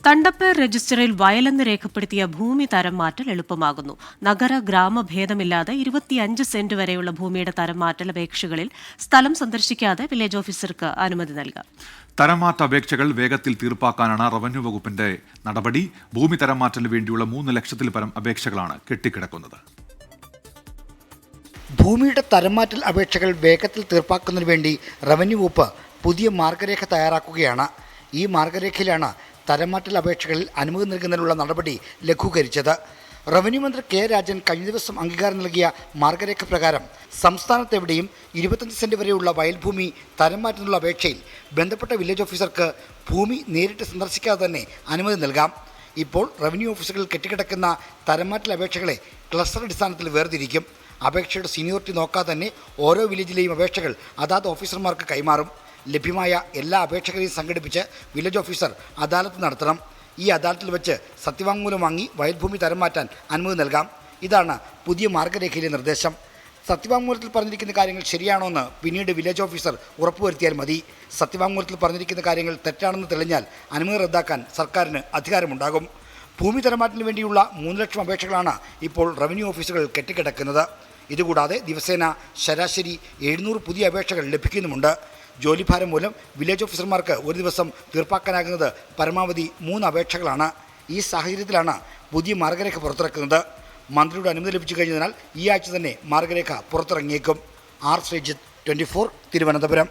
തണ്ടപ്പേർ രജിസ്റ്ററിൽ വയലെന്ന് രേഖപ്പെടുത്തിയ ഭൂമി തരം മാറ്റൽ എളുപ്പമാകുന്നു. നഗര ഗ്രാമ ഭേദമില്ലാതെ 25 സെന്റ് വരെയുള്ള ഭൂമിയുടെ തരം മാറ്റൽ അപേക്ഷകളിൽ സ്ഥലം സന്ദർശിക്കാതെ വില്ലേജ് ഓഫീസർക്ക് അനുമതി നൽകാം. തരംമാറ്റ അപേക്ഷകൾ വേഗത്തിൽ തീർപ്പാക്കാനാണ് റവന്യൂ വകുപ്പിന്റെ നടപടി. ഭൂമി തരംമാറ്റലിന് വേണ്ടിയുള്ള 3 ലക്ഷത്തിൽ പരം അപേക്ഷകളാണ് കെട്ടിക്കിടക്കുന്നത്. ഭൂമിയുടെ തരംമാറ്റൽ അപേക്ഷകൾ വേഗത്തിൽ തീർപ്പാക്കുന്നതിന് വേണ്ടി റവന്യൂ വകുപ്പ് പുതിയ മാർഗരേഖ തയ്യാറാക്കുകയാണ്. ഈ മാർഗരേഖയിലാണ് തരംമാറ്റൽ അപേക്ഷകളിൽ അനുമതി നൽകുന്നതിനുള്ള നടപടി ലഘൂകരിച്ചത്. റവന്യൂ മന്ത്രി കെ രാജൻ കഴിഞ്ഞ ദിവസം അംഗീകാരം നൽകിയ മാർഗരേഖ പ്രകാരം സംസ്ഥാനത്തെവിടെയും 25 സെന്റ് വരെയുള്ള വയൽഭൂമി തരം മാറ്റുന്നതിനുള്ള അപേക്ഷയിൽ ബന്ധപ്പെട്ട വില്ലേജ് ഓഫീസർക്ക് ഭൂമി നേരിട്ട് സന്ദർശിക്കാതെ തന്നെ അനുമതി നൽകാം. ഇപ്പോൾ റവന്യൂ ഓഫീസുകളിൽ കെട്ടിക്കിടക്കുന്ന തരംമാറ്റൽ അപേക്ഷകളെ ക്ലസ്റ്റർ അടിസ്ഥാനത്തിൽ വേർതിരിക്കും. അപേക്ഷയുടെ സീനിയോറിറ്റി നോക്കാതെ തന്നെ ഓരോ വില്ലേജിലെയും അപേക്ഷകൾ അതാത് ഓഫീസർമാർക്ക് കൈമാറും. ലഭ്യമായ എല്ലാ അപേക്ഷകളെയും സംഘടിപ്പിച്ച് വില്ലേജ് ഓഫീസർ അദാലത്ത് നടത്തണം. ഈ അദാലത്തിൽ വെച്ച് സത്യവാങ്മൂലം വാങ്ങി വയൽഭൂമി തരം മാറ്റാൻ അനുമതി നൽകാം. ഇതാണ് പുതിയ മാർഗരേഖയിലെ നിർദ്ദേശം. സത്യവാങ്മൂലത്തിൽ പറഞ്ഞിരിക്കുന്ന കാര്യങ്ങൾ ശരിയാണോ എന്ന് പിന്നീട് വില്ലേജ് ഓഫീസർ ഉറപ്പുവരുത്തിയാൽ മതി. സത്യവാങ്മൂലത്തിൽ പറഞ്ഞിരിക്കുന്ന കാര്യങ്ങൾ തെറ്റാണെന്ന് തെളിഞ്ഞാൽ അനുമതി റദ്ദാക്കാൻ സർക്കാരിന് അധികാരമുണ്ടാകും. ഭൂമി തരംമാറ്റലിന് വേണ്ടിയുള്ള 3 ലക്ഷം അപേക്ഷകളാണ് ഇപ്പോൾ റവന്യൂ ഓഫീസുകൾ കെട്ടിക്കിടക്കുന്നത്. ഇതുകൂടാതെ ദിവസേന ശരാശരി 700 പുതിയ അപേക്ഷകൾ ലഭിക്കുന്നുമുണ്ട്. ജോലിഭാരം മൂലം വില്ലേജ് ഓഫീസർമാർക്ക് ഒരു ദിവസം തീർപ്പാക്കാനാകുന്നത് പരമാവധി 3 അപേക്ഷകളാണ്. ഈ സാഹചര്യത്തിലാണ് പുതിയ മാർഗരേഖ പുറത്തിറക്കുന്നത്. മന്ത്രിയുടെ അനുമതി ലഭിച്ചു കഴിഞ്ഞതിനാൽ ഈ ആഴ്ച തന്നെ മാർഗരേഖ പുറത്തിറങ്ങിയേക്കും. ആർ ശ്രീജിത്ത്, 24, തിരുവനന്തപുരം.